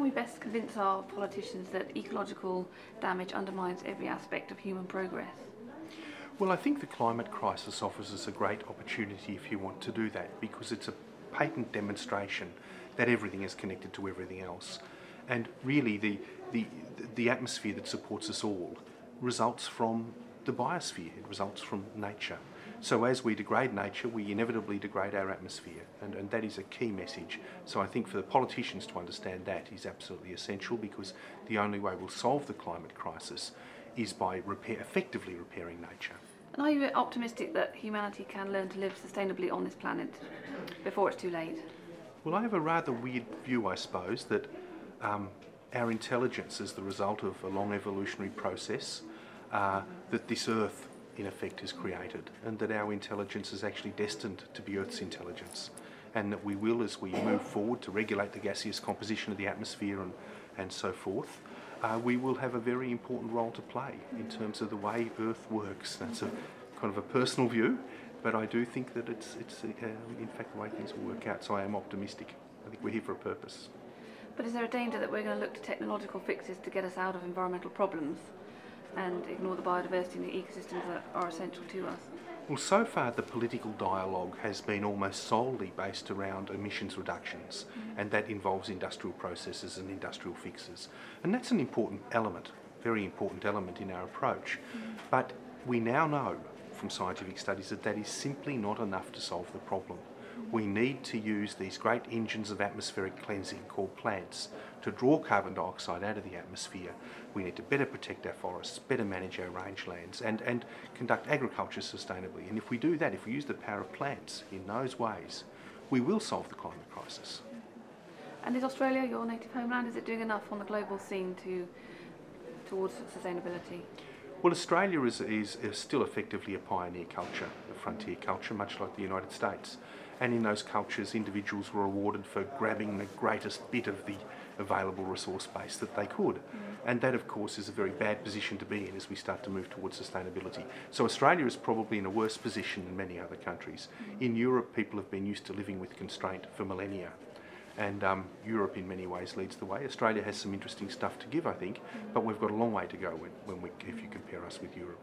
we best convince our politicians that ecological damage undermines every aspect of human progress? Well, I think the climate crisis offers us a great opportunity if you want to do that, because it's a patent demonstration that everything is connected to everything else. And really the atmosphere that supports us all results from the biosphere, it results from nature. So as we degrade nature, we inevitably degrade our atmosphere, and that is a key message. So I think for the politicians to understand that is absolutely essential, because the only way we'll solve the climate crisis is by effectively repairing nature. And are you optimistic that humanity can learn to live sustainably on this planet before it's too late? Well, I have a rather weird view, I suppose, that our intelligence is the result of a long evolutionary process that this Earth, in effect, has created, and that our intelligence is actually destined to be Earth's intelligence, and that we will, as we move forward to regulate the gaseous composition of the atmosphere and so forth, we will have a very important role to play in terms of the way Earth works. That's a kind of a personal view, but I do think that it's in fact the way things will work out, so I am optimistic. I think we're here for a purpose. But is there a danger that we're going to look to technological fixes to get us out of environmental problems and ignore the biodiversity and the ecosystems that are essential to us? Well, so far the political dialogue has been almost solely based around emissions reductions, and that involves industrial processes and industrial fixes. And that's an important element, very important element in our approach. But we now know from scientific studies that that is simply not enough to solve the problem. We need to use these great engines of atmospheric cleansing called plants to draw carbon dioxide out of the atmosphere. We need to better protect our forests, better manage our rangelands, and conduct agriculture sustainably. And if we do that, if we use the power of plants in those ways, we will solve the climate crisis. And is Australia, your native homeland, is it doing enough on the global scene towards sustainability? Well, Australia is still effectively a pioneer culture, a frontier culture, much like the United States. And in those cultures, individuals were rewarded for grabbing the greatest bit of the available resource base that they could. And that, of course, is a very bad position to be in as we start to move towards sustainability. So Australia is probably in a worse position than many other countries. In Europe, people have been used to living with constraint for millennia. And Europe in many ways leads the way. Australia has some interesting stuff to give, I think, but we've got a long way to go if you compare us with Europe.